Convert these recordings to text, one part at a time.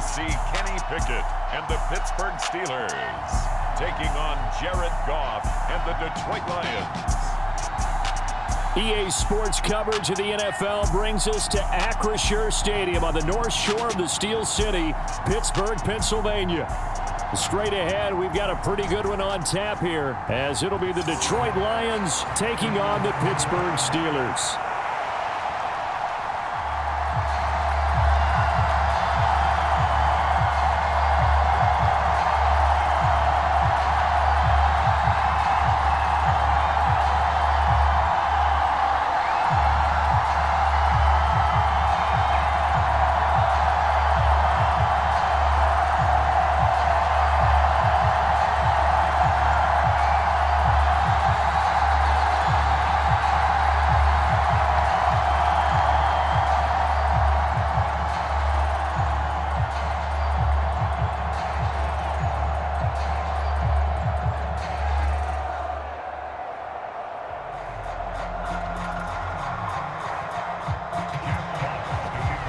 see Kenny Pickett and the Pittsburgh Steelers taking on Jared Goff and the Detroit Lions. EA Sports coverage of the NFL brings us to Acrisure Stadium on the north shore of the Steel City, Pittsburgh, Pennsylvania. Straight ahead, we've got a pretty good one on tap here, as it'll be the Detroit Lions taking on the Pittsburgh Steelers.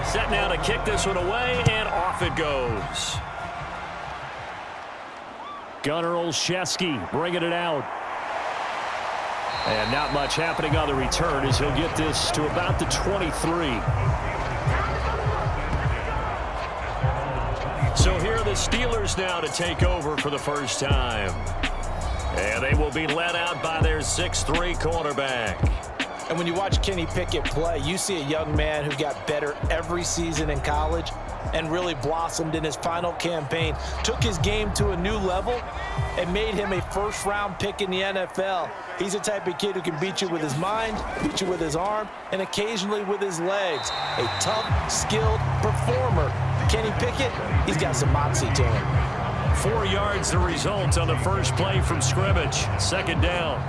Set now to kick this one away, and off it goes. Gunnar Olszewski bringing it out. And not much happening on the return as he'll get this to about the 23. So here are the Steelers now to take over for the first time. And they will be led out by their 6'3" quarterback. And when you watch Kenny Pickett play, you see a young man who got better every season in college and really blossomed in his final campaign, took his game to a new level, and made him a first-round pick in the NFL. He's the type of kid who can beat you with his mind, beat you with his arm, and occasionally with his legs. A tough, skilled performer. Kenny Pickett, he's got some moxie to him. 4 yards the result on the first play from scrimmage. Second down.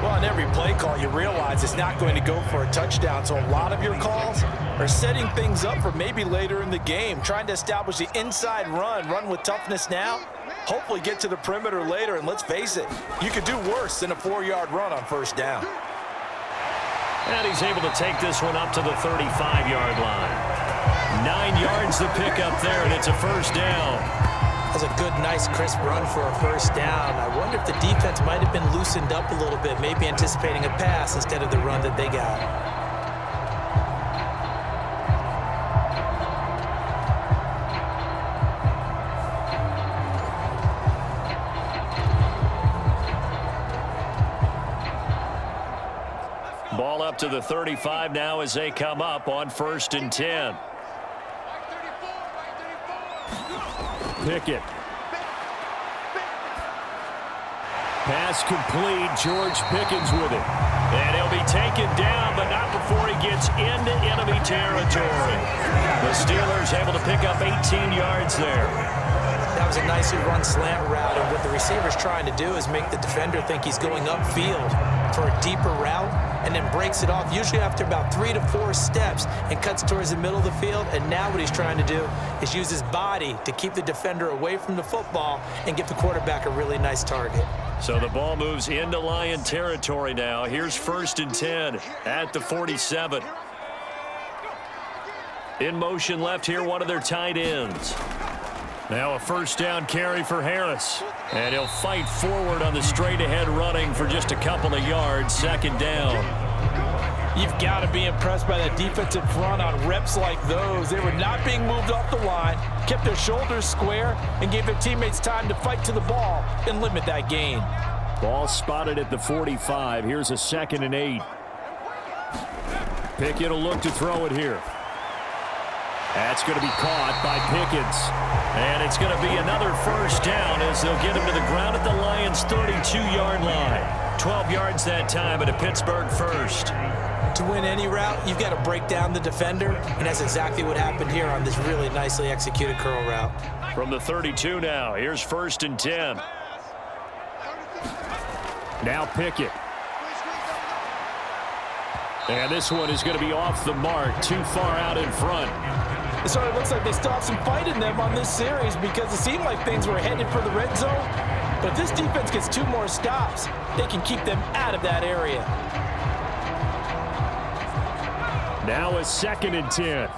Well, on every play call, you realize it's not going to go for a touchdown. So a lot of your calls are setting things up for maybe later in the game, trying to establish the inside run with toughness now, hopefully get to the perimeter later. And let's face it, you could do worse than a 4-yard run on first down. And he's able to take this one up to the 35-yard line. 9 yards to pick up there, and it's a first down. That's a good, nice, crisp run for a first down. I wonder if the defense might have been loosened up a little bit, maybe anticipating a pass instead of the run that they got. Ball up to the 35 now as they come up on 1st and 10. Pickett. Pass complete. George Pickens with it. And he'll be taken down, but not before he gets into enemy territory. The Steelers able to pick up 18 yards there. That was a nicely run slant route, and what the receiver's trying to do is make the defender think he's going upfield for a deeper route, and then breaks it off, usually after about 3 to 4 steps, and cuts towards the middle of the field. And now what he's trying to do is use his body to keep the defender away from the football and give the quarterback a really nice target. So the ball moves into Lion territory now. Here's 1st and 10 at the 47. In motion left here, one of their tight ends. Now a first down carry for Harris. And he'll fight forward on the straight-ahead running for just a couple of yards. Second down. You've got to be impressed by that defensive front on reps like those. They were not being moved off the line, kept their shoulders square, and gave their teammates time to fight to the ball and limit that gain. Ball spotted at the 45. Here's a 2nd and 8. Pickett will look to throw it here. That's going to be caught by Pickens. And it's going to be another first down as they'll get him to the ground at the Lions' 32-yard line. 12 yards that time at a Pittsburgh first. To win any route, you've got to break down the defender, and that's exactly what happened here on this really nicely executed curl route. From the 32 now, here's 1st and 10. Now Pickett. And this one is going to be off the mark, too far out in front. It sort of looks like they still have some fight in them on this series because it seemed like things were headed for the red zone. But if this defense gets 2 more stops, they can keep them out of that area. Now a 2nd and 10.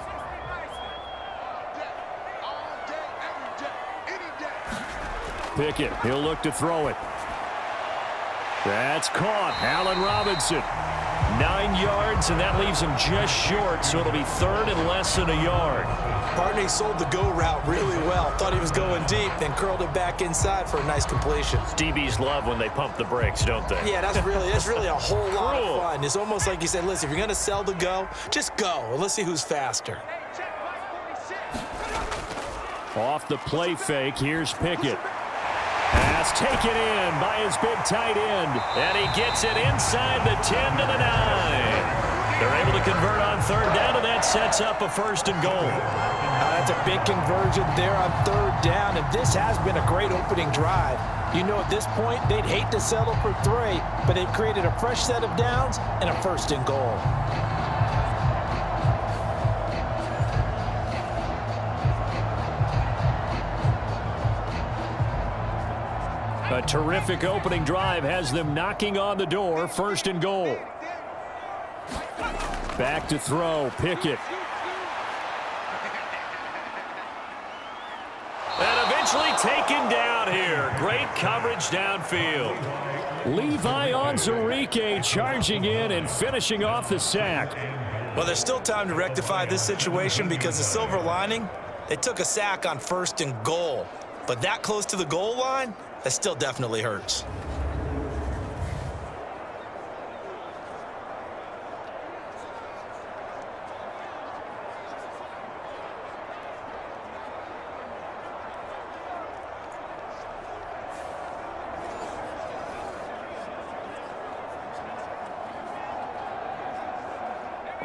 Pickett, he'll look to throw it. That's caught. Allen Robinson. 9 yards, and that leaves him just short, so it'll be third and less than a yard. Partner, he sold the go route really well. Thought he was going deep, then curled it back inside for a nice completion. DBs love when they pump the brakes, don't they? Yeah, that's really a whole lot of fun. It's almost like you said, listen, if you're going to sell the go, just go, and let's see who's faster. Off the play fake, here's Pickett. Pass taken in by his big tight end. And he gets it inside the 10 to the 9. They're able to convert on third down, and that sets up a first and goal. That's a big conversion there on third down, and this has been a great opening drive. You know, at this point, they'd hate to settle for 3, but they've created a fresh set of downs and a first and goal. A terrific opening drive has them knocking on the door. First and goal. Back to throw. Pickett. And eventually taken down here. Great coverage downfield. Levi Onwuzurike charging in and finishing off the sack. Well, there's still time to rectify this situation because the silver lining, they took a sack on first and goal. But that close to the goal line, that still definitely hurts.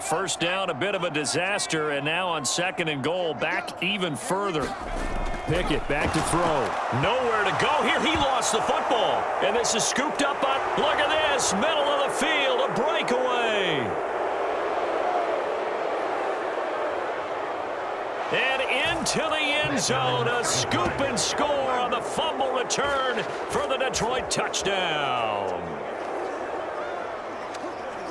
First down, a bit of a disaster, and now on second and goal, back even further. Pickett back to throw. Nowhere to go here. He lost the football. And this is scooped up on, look at this, middle of the field, a breakaway. And into the end zone, a scoop and score on the fumble return for the Detroit touchdown.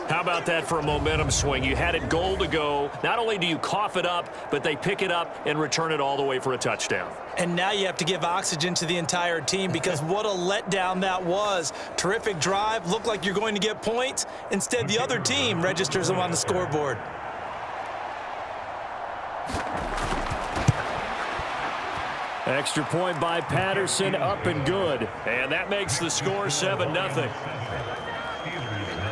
How about that for a momentum swing? You had it goal to go. Not only do you cough it up, but they pick it up and return it all the way for a touchdown. And now you have to give oxygen to the entire team because what a letdown that was. Terrific drive. Looked like you're going to get points. Instead, the other team registers them on the scoreboard. Extra point by Patterson, up and good. And that makes the score 7-0.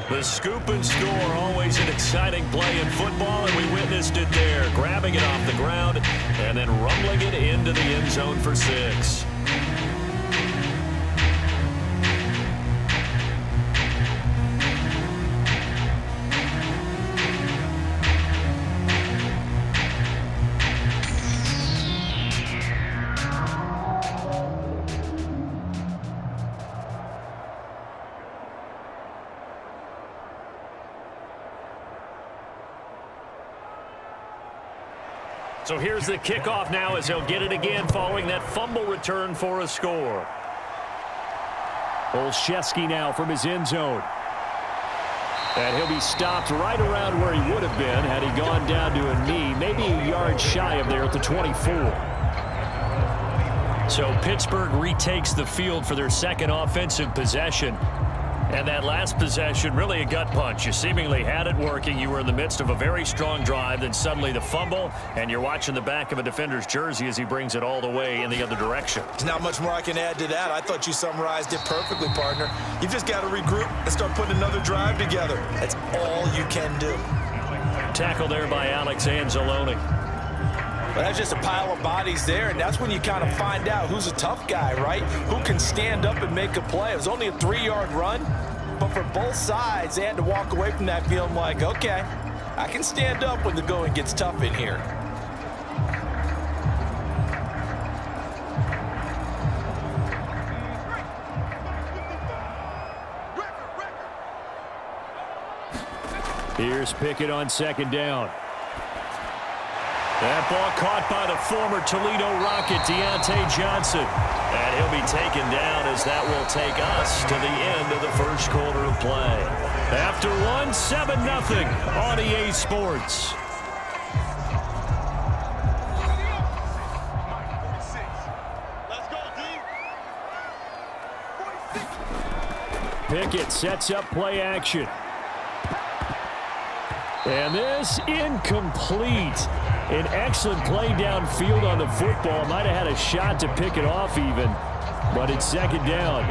The scoop and score, always an exciting play in football, and we witnessed it there, grabbing it off the ground and then rumbling it into the end zone for 6. So here's the kickoff now as he'll get it again following that fumble return for a score. Olszewski now from his end zone. And he'll be stopped right around where he would have been had he gone down to a knee, maybe a yard shy of there at the 24. So Pittsburgh retakes the field for their second offensive possession. And that last possession, really a gut punch. You seemingly had it working. You were in the midst of a very strong drive. Then suddenly the fumble, and you're watching the back of a defender's jersey as he brings it all the way in the other direction. There's not much more I can add to that. I thought you summarized it perfectly, partner. You've just got to regroup and start putting another drive together. That's all you can do. Tackle there by Alex Anzalone. But that's just a pile of bodies there, and that's when you kind of find out who's a tough guy, right? Who can stand up and make a play. It was only a 3-yard run, but for both sides, they had to walk away from that feeling like, okay, I can stand up when the going gets tough in here. Here's Pickett on second down. That ball caught by the former Toledo Rocket, Deontay Johnson. And he'll be taken down as that will take us to the end of the first quarter of play. After one, 7-0 on EA Sports. Pickett sets up play action. And this incomplete. An excellent play downfield on the football. Might have had a shot to pick it off even, but it's second down.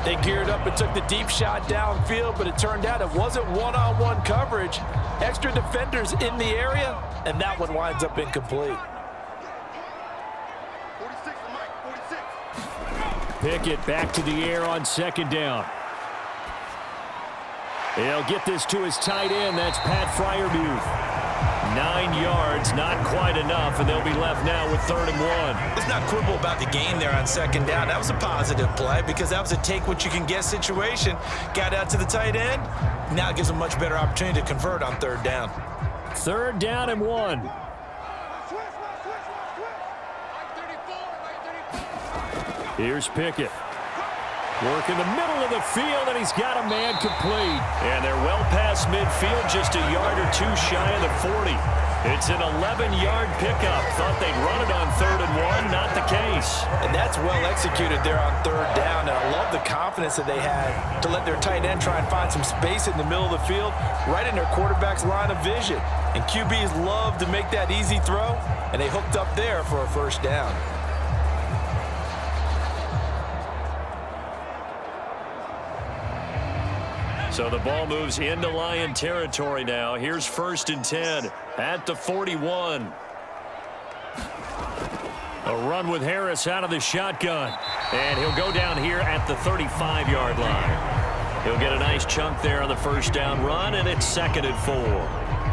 They geared up and took the deep shot downfield, but it turned out it wasn't one-on-one coverage. Extra defenders in the area, and that one winds up incomplete. Pickett back to the air on second down. He'll get this to his tight end. That's Pat Freiermuth. 9 yards, not quite enough, and they'll be left now with 3rd and 1. Let's not quibble about the gain there on second down. That was a positive play because that was a take-what-you-can-get situation. Got out to the tight end. Now it gives a much better opportunity to convert on 3rd down. 3rd down and 1. Here's Pickett. Work in the middle of the field, and he's got a man complete. And they're well past midfield, just a yard or two shy of the 40. It's an 11-yard pickup. Thought they'd run it on 3rd and 1. Not the case. And that's well executed there on 3rd down. And I love the confidence that they had to let their tight end try and find some space in the middle of the field, right in their quarterback's line of vision. And QBs love to make that easy throw, and they hooked up there for a 1st down. So the ball moves into Lion territory now. Here's 1st and 10 at the 41. A run with Harris out of the shotgun. And he'll go down here at the 35-yard line. He'll get a nice chunk there on the 1st down run, and it's 2nd and 4.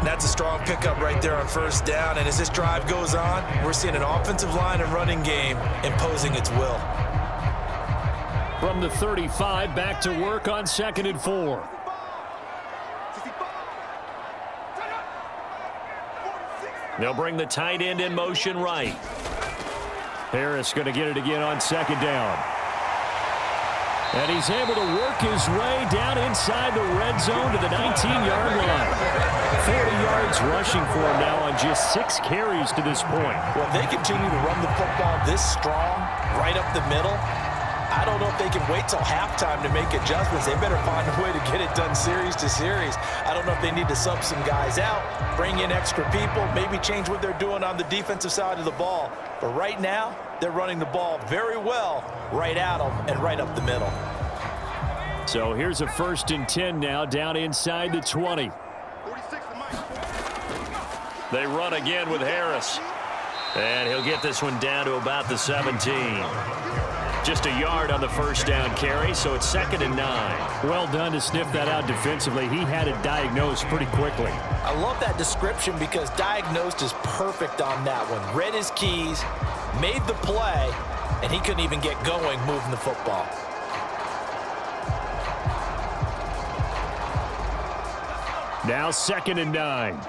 That's a strong pickup right there on 1st down. And as this drive goes on, we're seeing an offensive line and running game imposing its will. From the 35, back to work on 2nd and 4. They'll bring the tight end in motion right. Harris going to get it again on 2nd down. And he's able to work his way down inside the red zone to the 19-yard line. 40 yards rushing for him now on just 6 carries to this point. Well, they continue to run the football this strong, right up the middle. I don't know if they can wait till halftime to make adjustments. They better find a way to get it done series to series. I don't know if they need to sub some guys out, bring in extra people, maybe change what they're doing on the defensive side of the ball. But right now, they're running the ball very well right at them and right up the middle. So here's a 1st and 10 now down inside the 20. They run again with Harris. And he'll get this one down to about the 17. Just a yard on the 1st down carry, so it's 2nd and 9. Well done to sniff that out defensively. He had it diagnosed pretty quickly. I love that description because diagnosed is perfect on that one. Read his keys, made the play, and he couldn't even get going moving the football. Now 2nd and 9.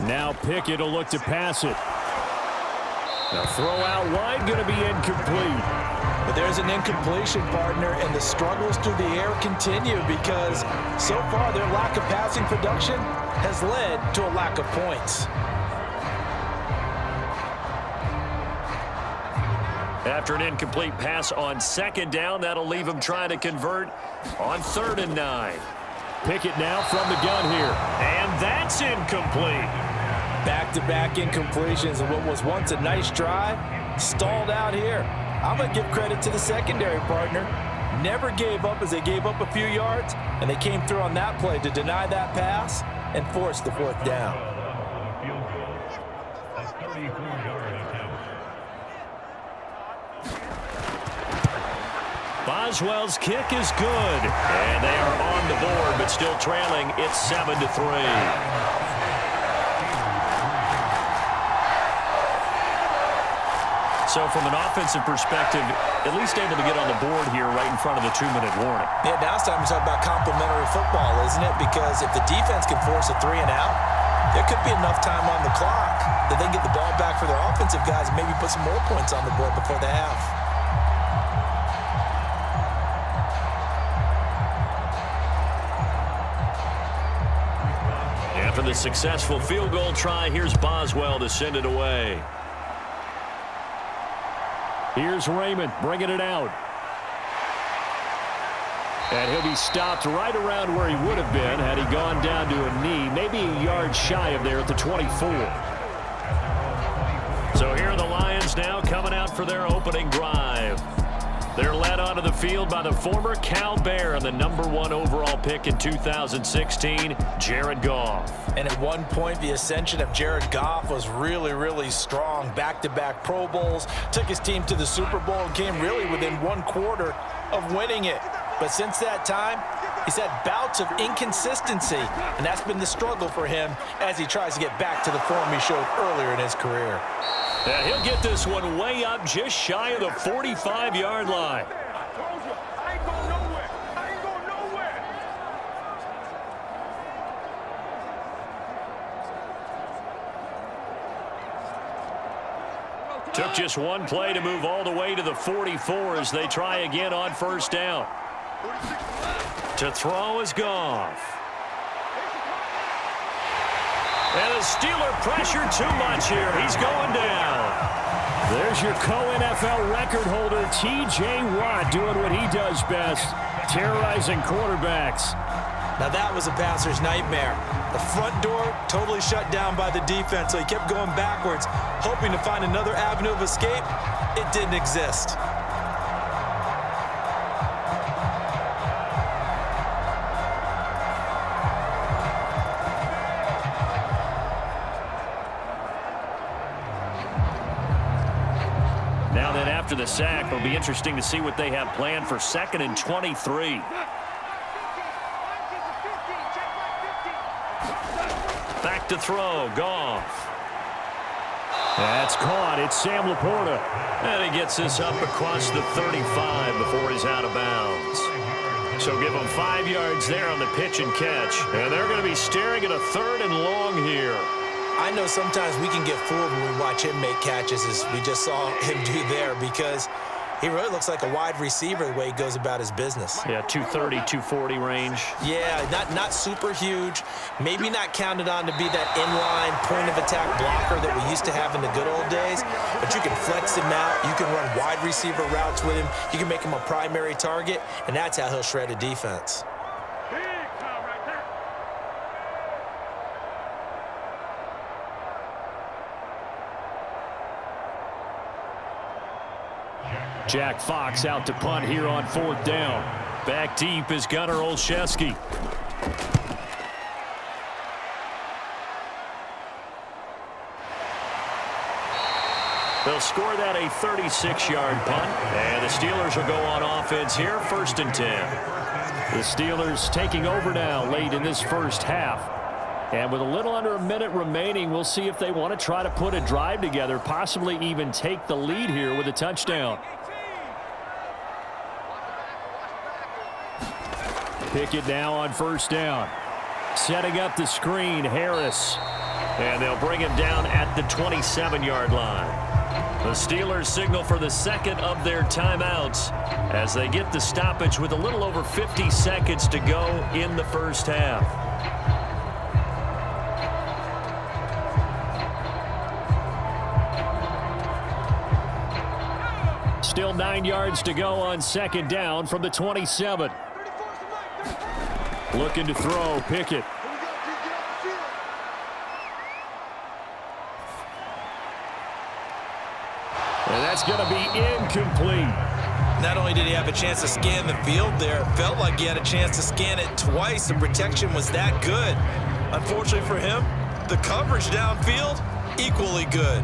Now Pickett will look to pass it. The throw out wide going to be incomplete. But there's an incompletion, partner, and the struggles through the air continue because so far their lack of passing production has led to a lack of points. After an incomplete pass on 2nd down, that'll leave him trying to convert on 3rd and 9. Pickett now from the gun here, and that's incomplete. Back-to-back incompletions of what was once a nice drive, stalled out here. I'm going to give credit to the secondary, partner. Never gave up as they gave up a few yards, and they came through on that play to deny that pass and force the 4th down. Boswell's kick is good, and they are on the board, but still trailing. It's 7-3. So from an offensive perspective, at least able to get on the board here right in front of the 2-minute warning. Yeah, now it's time to talk about complementary football, isn't it? Because if the defense can force a 3-and-out, there could be enough time on the clock that they can get the ball back for their offensive guys and maybe put some more points on the board before the half. After the successful field goal try, here's Boswell to send it away. Here's Raymond bringing it out. And he'll be stopped right around where he would have been had he gone down to a knee, maybe a yard shy of there at the 24. So here are the Lions now coming out for their opening drive. They're led onto the field by the former Cal Bear and the #1 overall pick in 2016, Jared Goff. And at one point, the ascension of Jared Goff was really, really strong. Back-to-back Pro Bowls, took his team to the Super Bowl, and came really within 1 quarter of winning it. But since that time, he's had bouts of inconsistency, and that's been the struggle for him as he tries to get back to the form he showed earlier in his career. And he'll get this one way up just shy of the 45-yard line. Took just one play to move all the way to the 44 as they try again on first down. To throw is Goff. And the Steeler pressure too much here. He's going down. There's your co-NFL record holder, T.J. Watt, doing what he does best, terrorizing quarterbacks. Now that was a passer's nightmare. The front door totally shut down by the defense, so he kept going backwards, hoping to find another avenue of escape. It didn't exist. Now then, after the sack, it'll be interesting to see what they have planned for 2nd and 23. Back to throw, Goff. That's caught. It's Sam Laporta. And he gets this up across the 35 before he's out of bounds. So give him 5 yards there on the pitch and catch. And they're going to be staring at a 3rd and long here. I know sometimes we can get fooled when we watch him make catches, as we just saw him do there, because he really looks like a wide receiver the way he goes about his business. Yeah, 230, 240 range. Yeah, not super huge. Maybe not counted on to be that inline point-of-attack blocker that we used to have in the good old days, but you can flex him out. You can run wide receiver routes with him. You can make him a primary target, and that's how he'll shred a defense. Jack Fox out to punt here on 4th down. Back deep is Gunnar Olszewski. They'll score that a 36-yard punt, and the Steelers will go on offense here, 1st and 10. The Steelers taking over now late in this first half. And with a little under a minute remaining, we'll see if they want to try to put a drive together, possibly even take the lead here with a touchdown. Pickett now on 1st down. Setting up the screen, Harris. And they'll bring him down at the 27-yard line. The Steelers signal for the 2nd of their timeouts as they get the stoppage with a little over 50 seconds to go in the first half. Still 9 yards to go on 2nd down from the 27. Looking to throw, Pickett. And that's going to be incomplete. Not only did he have a chance to scan the field there, it felt like he had a chance to scan it twice. The protection was that good. Unfortunately for him, the coverage downfield, equally good.